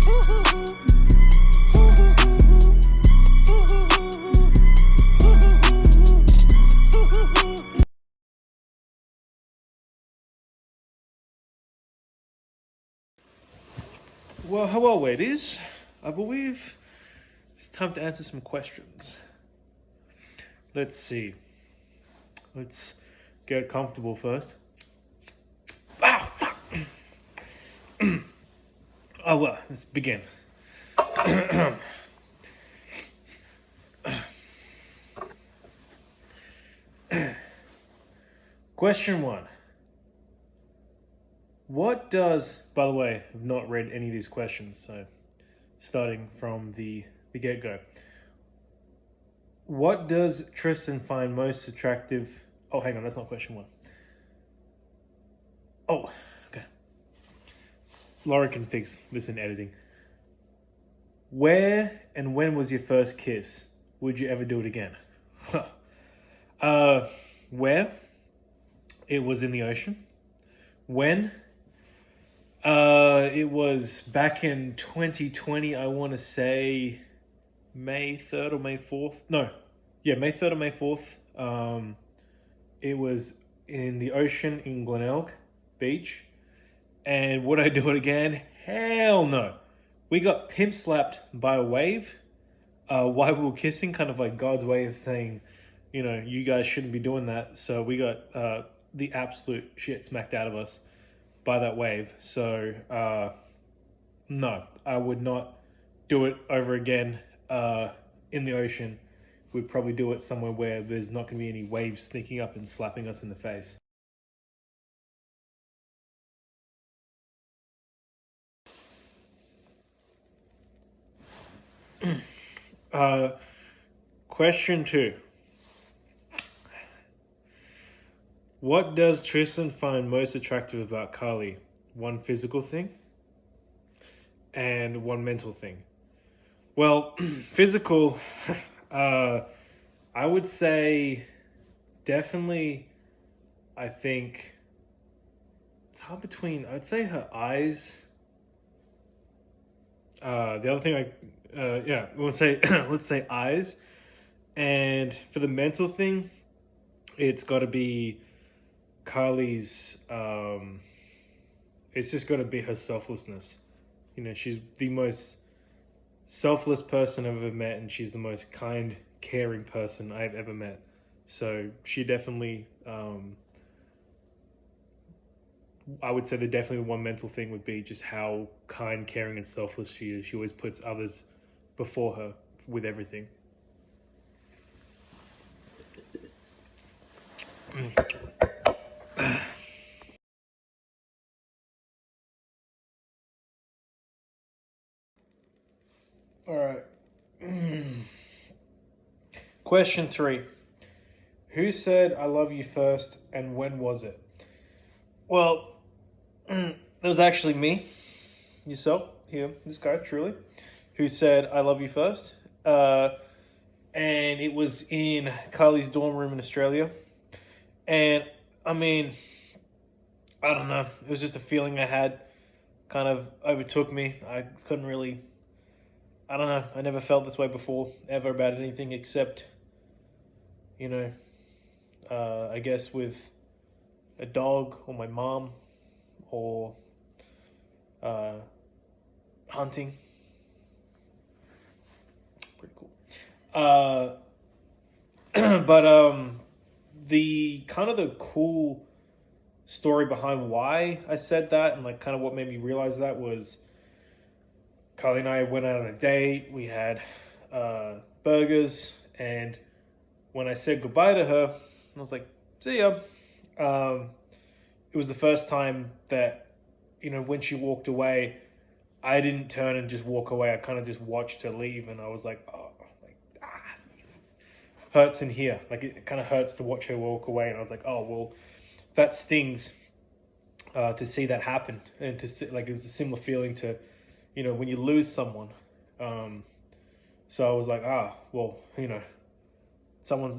Well, hello, ladies. I believe it's time to answer some questions. Let's see. Let's get comfortable first. Ah, fuck! Oh, well, let's begin. Question one. What does, by the way, I've not read any of these questions, so starting from the get-go. What does Tristan find most attractive? Oh, hang on, that's not question one. Oh, okay. Laura can fix this in editing. Where and when was your first kiss? Would you ever do it again? Where? It was in the ocean. When? It was back in 2020, I want to say May 3rd or May 4th. No, yeah, May 3rd or May 4th. It was in the ocean in Glenelg Beach. And would I do it again? Hell no. We got pimp slapped by a wave while we were kissing, kind of like God's way of saying, you know, you guys shouldn't be doing that. So we got the absolute shit smacked out of us by that wave. So no, I would not do it over again in the ocean. We'd probably do it somewhere where there's not going to be any waves sneaking up and slapping us in the face. Question two. What does Tristan find most attractive about Carly? One physical thing and one mental thing. Well, physical, I would say definitely, I think it's hard between, I'd say her eyes. The other thing let's say eyes. And for the mental thing, it's got to be Carly's, it's just got to be her selflessness. You know, she's the most selfless person I've ever met, and she's the most kind, caring person I've ever met. So she definitely, I would say that definitely one mental thing would be just how kind, caring, and selfless she is. She always puts others before her with everything. All right. Question three. Who said I love you first and when was it? Well, that was actually me, yourself, here, this guy, truly, who said I love you first. And it was in Carly's dorm room in Australia. And I mean, I don't know. It was just a feeling I had kind of overtook me. I couldn't really, I don't know. I never felt this way before, ever, about anything except, you know, I guess with a dog or my mom or hunting. Pretty cool. But the kind of the cool story behind why I said that, and like kind of what made me realize that, was Carly and I went out on a date. We had burgers, and when I said goodbye to her, I was like, see ya. It was the first time that, you know, when she walked away, I didn't turn and just walk away. I kind of just watched her leave, and I was like, oh, like, hurts in here. Like, it kind of hurts to watch her walk away. And I was like, oh, well, that stings to see that happen. And to see, like, it's a similar feeling to, you know, when you lose someone. So I was like, well, you know,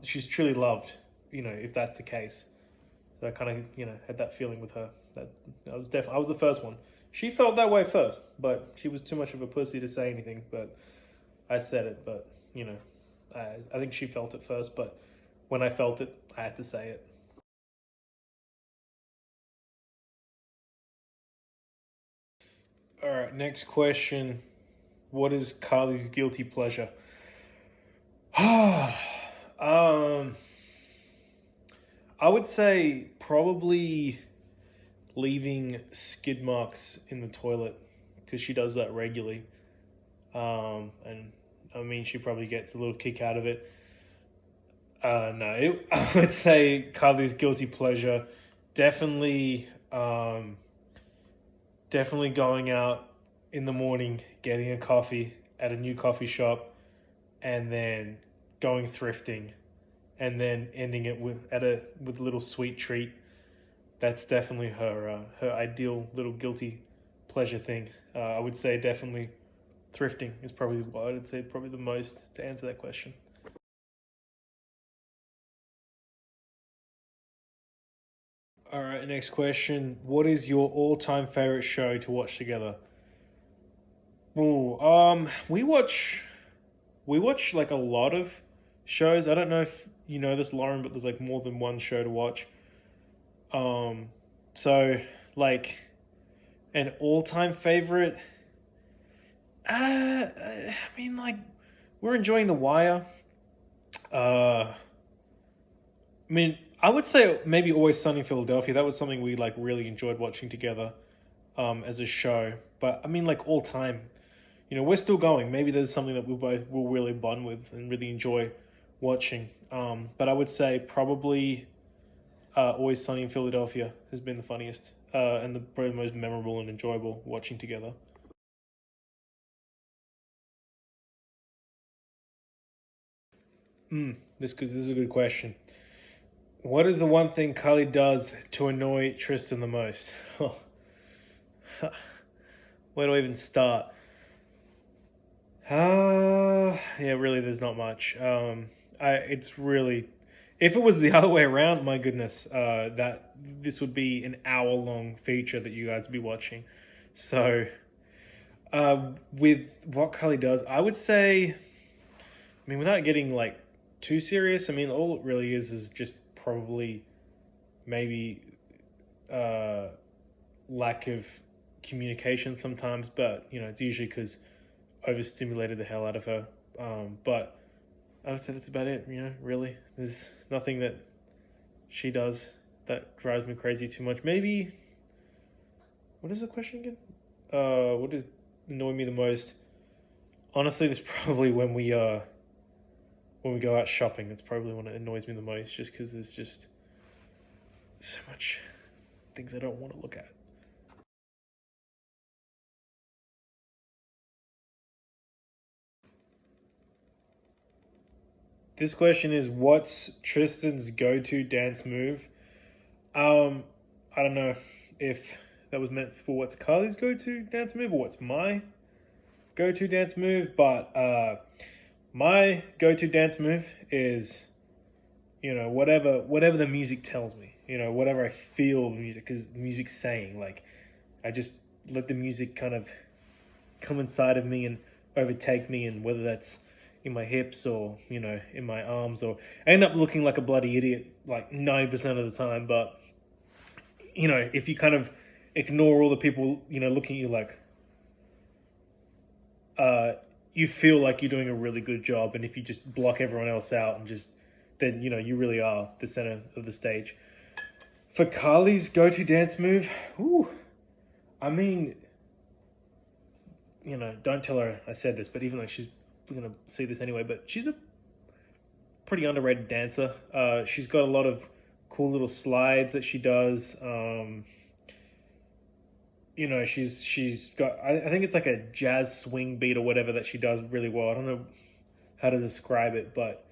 she's truly loved, you know, if that's the case. So I kind of, you know, had that feeling with her. That I was the first one She felt that way first, but she was too much of a pussy to say anything. But I said it, but you know, I think she felt it first. But when I felt it, I had to say it. All right, next question. What is Carly's guilty pleasure? um, I would say probably leaving skid marks in the toilet because she does that regularly. And I mean, she probably gets a little kick out of it. No, I would say Carly's guilty pleasure, definitely, definitely going out in the morning, getting a coffee at a new coffee shop, and then going thrifting, and then ending it with a little sweet treat. That's definitely her ideal little guilty pleasure thing. I would say definitely thrifting is probably what I'd say probably the most to answer that question. All right, next question. What is your all-time favorite show to watch together? Oh, we watch like a lot of shows. I don't know if you know this, Lauren, but there's like more than one show to watch. Um, so like an all-time favorite. I mean, like we're enjoying The Wire. I mean, I would say maybe Always Sunny in Philadelphia. That was something we like really enjoyed watching together, as a show. But I mean, like all time, we're still going. Maybe there's something that we both will really bond with and really enjoy watching. But I would say probably Always Sunny in Philadelphia has been the funniest, and probably the most memorable and enjoyable watching together. This is a good question. What is the one thing Kylie does to annoy Tristan the most? Where do I even start? Yeah, really, there's not much. It's really, if it was the other way around, my goodness, that this would be an hour-long feature that you guys would be watching. So, with what Kylie does, I would say, I mean, without getting like too serious, I mean, all it really is just probably maybe uh, lack of communication sometimes, but it's usually because overstimulated the hell out of her. But I would say that's about it. Really, there's nothing that she does that drives me crazy too much. Maybe what is the question again? What does annoy me the most? Honestly, this probably when we go out shopping. That's probably when it annoys me the most, just because there's just so much things I don't want to look at. This question is, what's Tristan's go-to dance move? Um, I don't know if that was meant for what's Carly's go-to dance move or what's my go-to dance move, but my go-to dance move is, whatever the music tells me, whatever I feel the music, because the music's saying, like, I just let the music kind of come inside of me and overtake me, and whether that's in my hips or in my arms, or I end up looking like a bloody idiot like 90% of the time. But if you kind of ignore all the people looking at you like, uh, you feel like you're doing a really good job, and if you just block everyone else out and just then you really are the center of the stage. For Carly's go-to dance move, ooh, I mean, don't tell her I said this, but even though she's gonna see this anyway, but she's a pretty underrated dancer. She's got a lot of cool little slides that she does. She's got, I think it's like a jazz swing beat or whatever that she does really well. I don't know how to describe it, but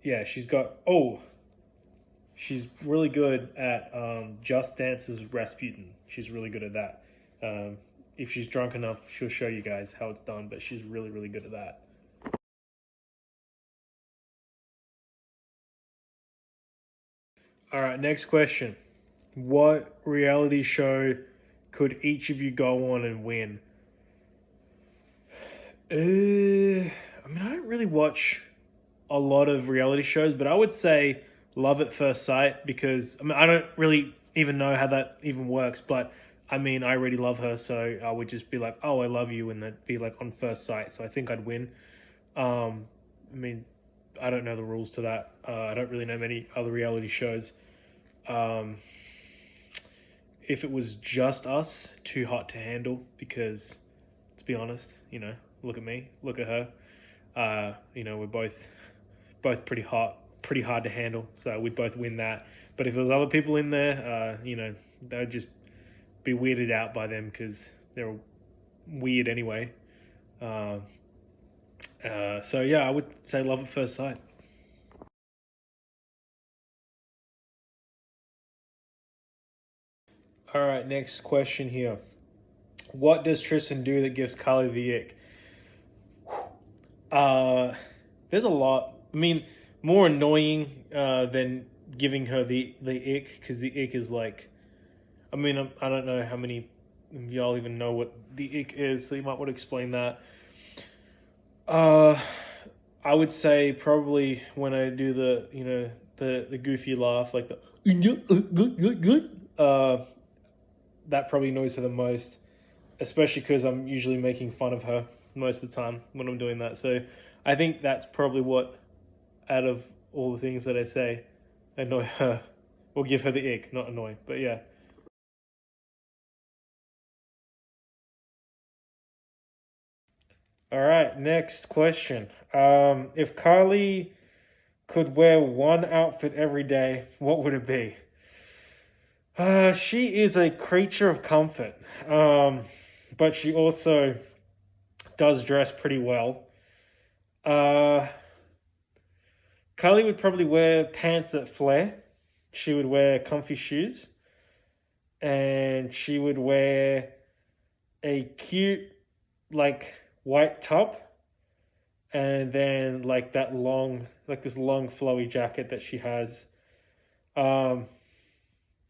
yeah, she's really good at Just Dance's Rasputin. She's really good at that. If she's drunk enough, she'll show you guys how it's done, but she's really, really good at that. All right, next question. What reality show could each of you go on and win? I mean, I don't really watch a lot of reality shows, but I would say Love at First Sight because I mean I don't really even know how that even works, but I mean I already love her, so I would just be like, oh, I love you, and that'd be like on first sight. So I think I'd win. I mean, I don't know the rules to that. I don't really know many other reality shows. Um, if it was just us, too hot to handle because, to be honest, look at me, look at her. We're both pretty hot, pretty hard to handle. So we'd both win that. But if there was other people in there, they'd just be weirded out by them because they're weird anyway. So yeah, I would say love at first sight. All right, next question here. What does Tristan do that gives Carly the ick? Uh, there's a lot. I mean, more annoying than giving her the ick because the ick is like, I mean, I don't know how many of y'all even know what the ick is, so you might want to explain that. Uh, I would say probably when I do the goofy laugh, like the that probably annoys her the most, especially because I'm usually making fun of her most of the time when I'm doing that. So I think that's probably what, out of all the things that I say, annoy her or give her the ick, not annoy. But yeah. All right, next question. If Carly could wear one outfit every day, what would it be? She is a creature of comfort, but she also does dress pretty well. Uh, Carly would probably wear pants that flare. She would wear comfy shoes, and she would wear a cute, like, white top, and then like this long flowy jacket that she has. Um,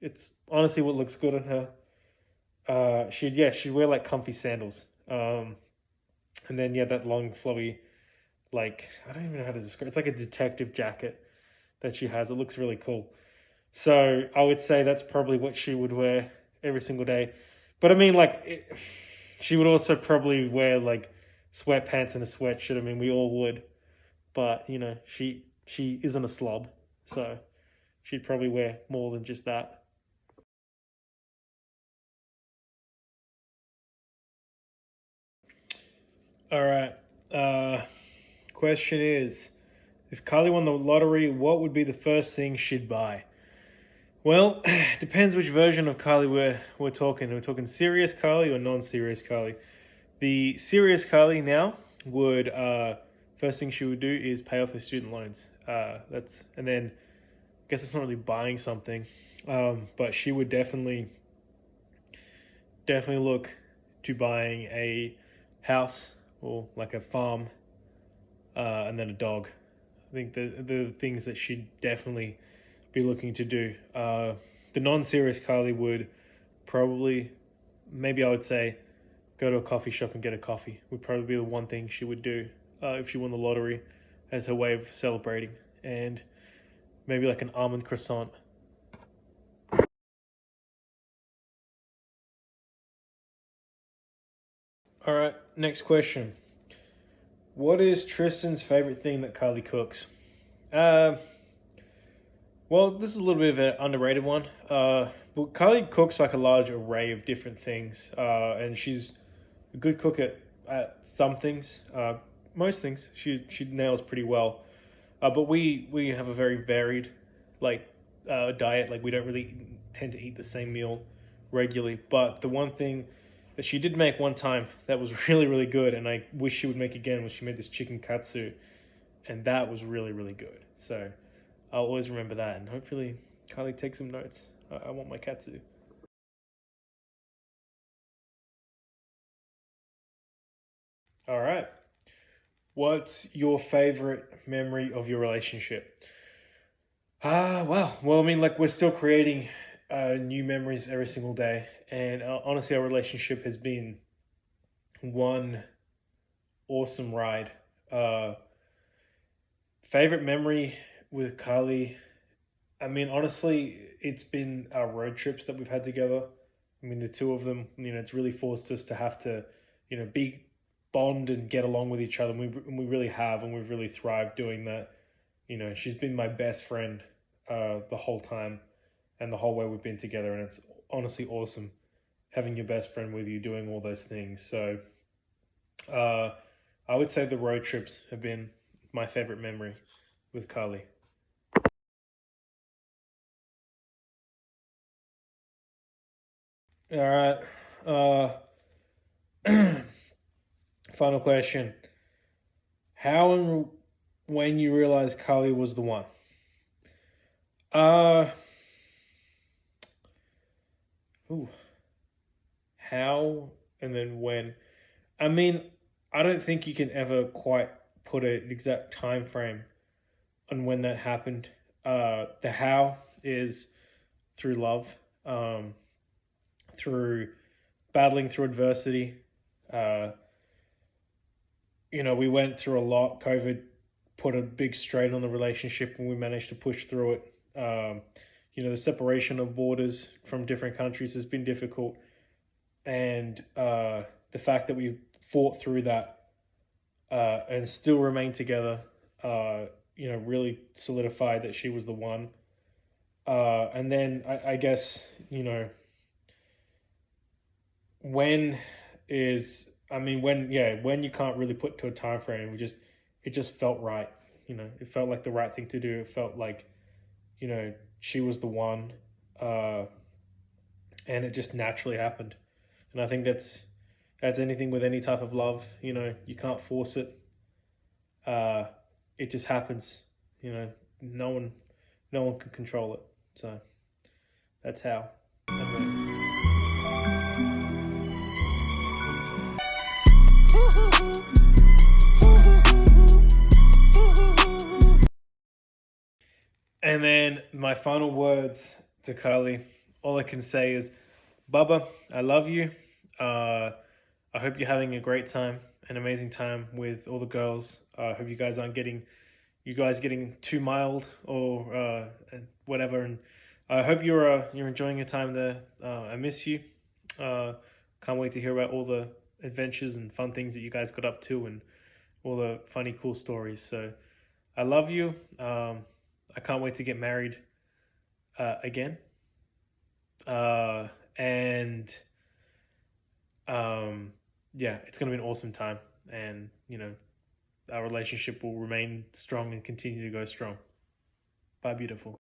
it's honestly what looks good on her. She'd wear like comfy sandals. And then yeah, that long flowy, like I don't even know how to describe. It's like a detective jacket that she has. It looks really cool. So I would say that's probably what she would wear every single day. But I mean, she would also probably wear like sweatpants and a sweatshirt. I mean, we all would. But she isn't a slob, so she'd probably wear more than just that. All right. Question is, if Carly won the lottery, what would be the first thing she'd buy? Well, depends which version of Carly we're talking. We're talking serious Carly or non-serious Carly. The serious Carly now would first thing she would do is pay off her student loans. That's and then I guess it's not really buying something, but she would definitely look to buying a house or like a farm, and then a dog. I think the things that she'd definitely be looking to do. The non-serious Carly would probably, maybe I would say, go to a coffee shop and get a coffee. Would probably be the one thing she would do if she won the lottery, as her way of celebrating, and maybe like an almond croissant. All right, next question. What is Tristan's favorite thing that Carly cooks? Uh, well, this is a little bit of an underrated one. Well, Carly cooks like a large array of different things, and she's a good cook at some things. Most things she nails pretty well. But we have a very varied like diet. Like we don't really tend to eat the same meal regularly. But the one thing that she did make one time that was really good, and I wish she would make again, was she made this chicken katsu, and that was really good. So I'll always remember that, and hopefully Carly takes some notes. I want my katsu. All right. What's your favorite memory of your relationship? Well, I mean, like we're still creating new memories every single day, And honestly, our relationship has been one awesome ride. Uh, Favorite memory with Carly. I mean, honestly, it's been our road trips that we've had together. I mean, the two of them, it's really forced us to have to, be bond and get along with each other. And we really have, and we've really thrived doing that. She's been my best friend the whole time and the whole way we've been together. And it's honestly awesome having your best friend with you doing all those things. So uh, I would say the road trips have been my favorite memory with Carly. All right. Final question. How and when you realized Carly was the one? Uh, ooh, how and then when? I mean, I don't think you can ever quite put an exact time frame on when that happened. The how is through love, through battling through adversity. Uh, we went through a lot. COVID put a big strain on the relationship, and we managed to push through it. The separation of borders from different countries has been difficult, and the fact that we fought through that and still remain together, really solidified that she was the one. And then I guess, when when you can't really put to a time frame, it just felt right. It felt like the right thing to do. It felt like, she was the one, uh, and it just naturally happened. And I think that's anything with any type of love. You can't force it. Uh, it just happens. You know, no one no one can control it. So that's how and when. And then my final words to Carly, all I can say is, Bubba, I love you. I hope you're having a great time, an amazing time with all the girls. I hope you guys getting too mild or whatever. And I hope you're enjoying your time there. I miss you. Uh, can't wait to hear about all the adventures and fun things that you guys got up to and all the funny, cool stories. So I love you. I can't wait to get married again. And yeah, it's gonna be an awesome time, and our relationship will remain strong and continue to go strong. Bye, beautiful.